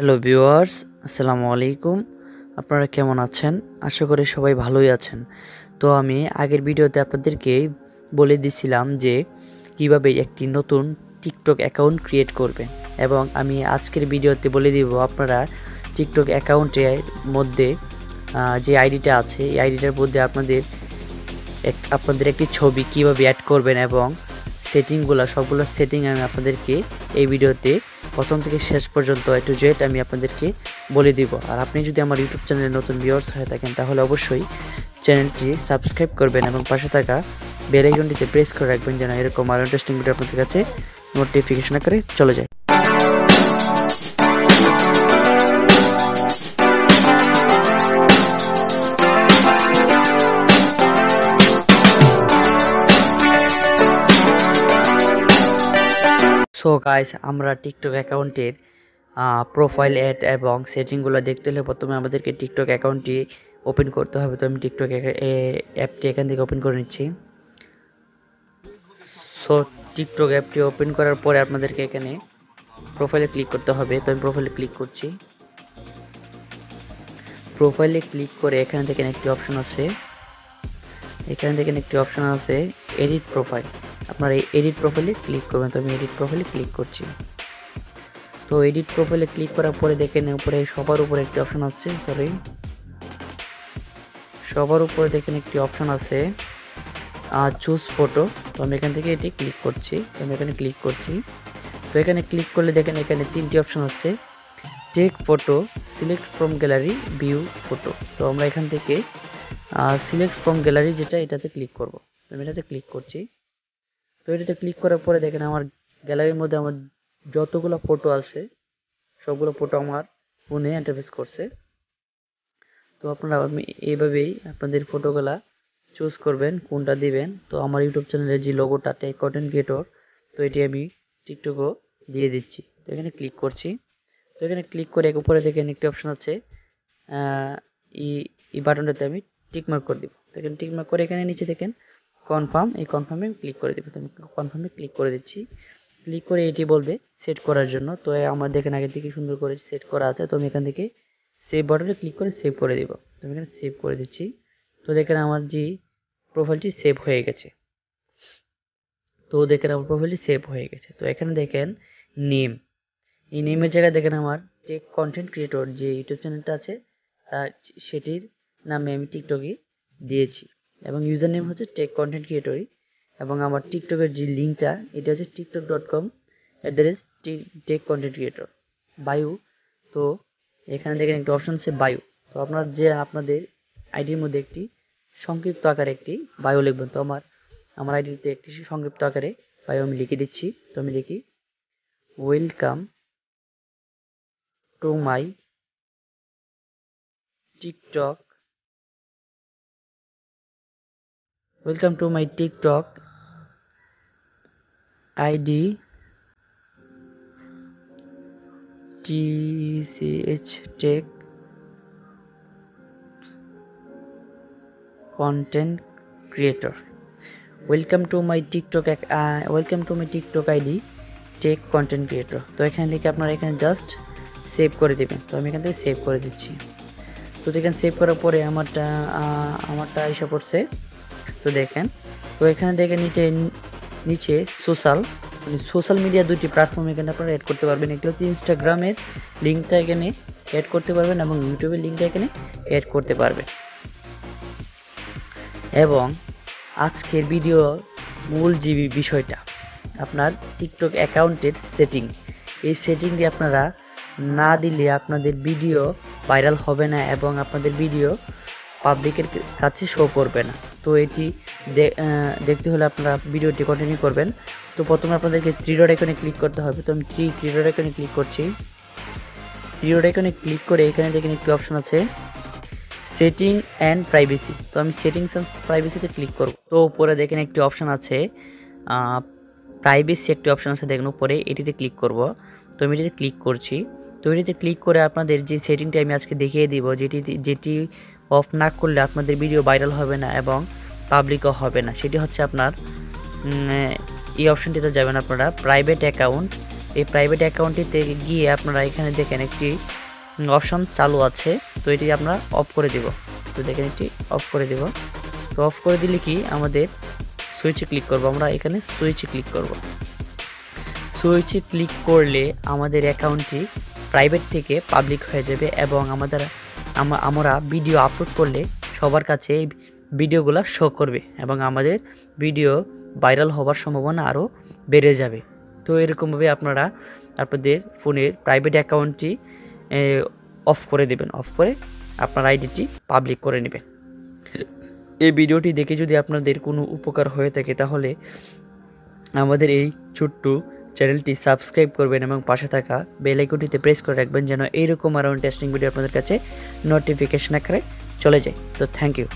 Hello viewers, আসসালামু আলাইকুম। আপনারা কেমন আছেন? আশা করি সবাই ভালোই আছেন। তো আমি আগের ভিডিওতে আপনাদেরকে বলে দিছিলাম যে কিভাবে একটি নতুন টিকটক অ্যাকাউন্ট ক্রিয়েট করবেন, এবং আমি আজকের ভিডিওতে বলে দিব আপনারা টিকটক অ্যাকাউন্টের মধ্যে যে আইডিটা আছে এই আইডিটার মধ্যে আপনাদের একটি ছবি কিভাবে অ্যাড করবেন এবং সবগুলো সেটিং আমি আপনাদেরকে এই ভিডিওতে প্রথম থেকে শেষ পর্যন্ত A to Z আমি আপনাদেরকে বলে দিব। আর আপনি যদি আমার ইউটিউব চ্যানেলে নতুন ভিউয়ার্স হয়ে থাকেন তাহলে অবশ্যই চ্যানেলটি সাবস্ক্রাইব করবেন এবং পাশে থাকা বেল আইকনটিতে প্রেস করে রাখবেন যেন এরকম আরও ইন্টারেস্টিং ভিডিও আপনাদের কাছে নোটিফিকেশন আকারে চলে যায়। সো গাইস, আমরা টিকটক অ্যাকাউন্টের প্রোফাইল অ্যাড এবং সেটিংগুলো দেখতে হলে প্রথমে আমাদেরকে টিকটক অ্যাকাউন্টটি ওপেন করতে হবে। তো আমি টিকটক অ্যাপটি এখান থেকে ওপেন করে নিচ্ছি। সো টিকটক অ্যাপটি ওপেন করার পরে আপনাদেরকে এখানে প্রোফাইলে ক্লিক করতে হবে। তো আমি প্রোফাইলে ক্লিক করছি। প্রোফাইলে ক্লিক করে এখানে থেকে একটি অপশন আছে এডিট প্রোফাইল। আপনারা এই এডিট প্রোফাইলে ক্লিক করবেন। তো আমি এডিট প্রোফাইলে ক্লিক করছি। তো এডিট প্রোফাইলে ক্লিক করার পরে দেখেন উপরে সবার উপরে একটি অপশন আছে একটি অপশন আছে চুজ ফটো। তো আমি এখান থেকে এটি ক্লিক করছি। তো এখানে ক্লিক করলে দেখেন এখানে তিনটি অপশন হচ্ছে take photo, select from gallery, view photo. তো আমরা এখান থেকে সিলেক্ট ফ্রম গ্যালারি এটাতে ক্লিক করব। তো আমি এটাতে ক্লিক করছি। তো এটাতে ক্লিক করার পরে দেখেন আমার গ্যালারির মধ্যে আমার যতগুলো ফটো আছে সবগুলো ফটো আমার ফোনে ইন্টারফেস করছে। তো আপনারা এইভাবেই আপনাদের ফটোগুলা চুজ করবেন কোনটা দিবেন। তো আমার ইউটিউব চ্যানেলের যে লোগোটা টেক কন্টেন্ট ক্রিয়েটর, তো এটি আমি টিকটকও দিয়ে দিচ্ছি। তো এখানে ক্লিক করছি। তো এখানে ক্লিক করে উপরে দেখেন একটি অপশন আছে এই বাটনটাতে আমি টিকমার্ক করে দিব। তো এখানে টিকমার্ক করে এখানে নিচে দেখেন কনফার্ম, এই কনফার্মে ক্লিক করে দিব। তো আমি কনফার্মে ক্লিক করে দিচ্ছি। ক্লিক করে এটি বলবে সেট করার জন্য। তো আমার দেখেন আগে থেকে সুন্দর করে সেট করা আছে। তো আমি এখান থেকে সেভ বাটনে ক্লিক করে সেভ করে দিব। তো আমি এখানে সেভ করে দিচ্ছি। তো দেখেন আমার যে প্রোফাইলটি সেভ হয়ে গেছে। তো এখানে দেখেন নেম, এই নেমের জায়গায় দেখেন আমার টেক কন্টেন্ট ক্রিয়েটর যে ইউটিউব চ্যানেলটা আছে সেটির নামে আমি টিকটকে দিয়েছি, এবং ইউজার নেম হচ্ছে টেক কন্টেন্ট ক্রিয়েটরই, এবং আমার টিকটকের যে লিঙ্কটা এটা হচ্ছে tiktok.com/টেক কন্টেন্ট ক্রিয়েটর বায়ু। তো এখানে দেখেন একটা অপশন আছে বায়ু। তো আপনাদের আইডির মধ্যে একটি সংক্ষিপ্ত আকারে একটি বায়ু লিখবেন। তো আমার আইডিতে একটি সংক্ষিপ্ত আকারে বায়ু আমি লিখে দিচ্ছি। তো আমি লিখি welcome to my TikTok ID TCH tech content creator. Welcome to my TikTok ID tech content creator. তো এখানে লিখে আপনারা এখানে জাস্ট সেভ করে দেবেন। তো আমি এখান থেকে সেভ করে দিচ্ছি। তো দেখেন সেভ করার পরে আমারটা এসে পড়ছে। তো দেখেন, তো এখানে দেখেন নিচে সোশ্যাল মিডিয়া দুটি প্ল্যাটফর্ম এখানে আপনারা অ্যাড করতে পারবেন। একটি হচ্ছে ইনস্টাগ্রামের লিঙ্কটা এখানে অ্যাড করতে পারবেন এবং ইউটিউবের লিঙ্কটা এখানে অ্যাড করতে পারবেন। এবং আজকের ভিডিও মূল বিষয়টা আপনার টিকটক অ্যাকাউন্টের সেটিং। এই সেটিংটি আপনারা না দিলে আপনাদের ভিডিও ভাইরাল হবে না এবং আপনাদের ভিডিও পাবলিকের কাছে শো করবে না। তো এটি দেখতে হলে আপনারা ভিডিওটি কন্টিনিউ করবেন। তো প্রথমে আপনাদেরকে থ্রি ডট আইকনে ক্লিক করতে হবে। তো আমি থ্রি ডট আইকনে ক্লিক করছি। থ্রি ডট আইকনে ক্লিক করে এখানে দেখেন একটি অপশন আছে সেটিং অ্যান্ড প্রাইভেসি। তো আমি সেটিংস অ্যান্ড প্রাইভেসিতে ক্লিক করব। তো উপরে দেখেন একটি অপশন আছে প্রাইভেসি, একটি অপশন আছে দেখেন উপরে, এটিতে ক্লিক করব। তো আমি এটিতে ক্লিক করছি। তো এটিতে ক্লিক করে আপনাদের যে সেটিংটি আমি আজকে দেখিয়ে দিব, যেটি অফ না করলে আপনাদের ভিডিও ভাইরাল হবে না এবং পাবলিকও হবে না, সেটি হচ্ছে আপনার এই অপশনটিতে যাবেন আপনারা প্রাইভেট অ্যাকাউন্ট এই প্রাইভেট অ্যাকাউন্টটিতে গিয়ে আপনারা এখানে দেখেন একটি অপশন চালু আছে, তো এটি আমরা অফ করে দেব। তো দেখেন এটি অফ করে দেব। তো অফ করে দিলে কি আমাদের সুইচে ক্লিক করব, আমরা এখানে সুইচে ক্লিক করব। সুইচে ক্লিক করলে আমাদের অ্যাকাউন্টটি প্রাইভেট থেকে পাবলিক হয়ে যাবে এবং আমরা ভিডিও আপলোড করলে সবার কাছে এই ভিডিওগুলো শো করবে এবং আমাদের ভিডিও ভাইরাল হওয়ার সম্ভাবনা আরও বেড়ে যাবে। তো এরকমভাবে আপনারা আপনাদের ফোনের প্রাইভেট অ্যাকাউন্টটি অফ করে দেবেন, অফ করে আপনার আইডিটি পাবলিক করে নেবেন। এই ভিডিওটি দেখে যদি আপনাদের কোনো উপকার হয়ে থাকে তাহলে আমাদের এই ছোট্ট চ্যানেলটি সাবস্ক্রাইব করবেন এবং পাশে থাকা বেল আইকনটিতে প্রেস করে রাখবেন যেন এইরকম আরও ইন্টারেস্টিং ভিডিও আপনাদের কাছে নোটিফিকেশন আকারে চলে যায়। তো থ্যাংক ইউ।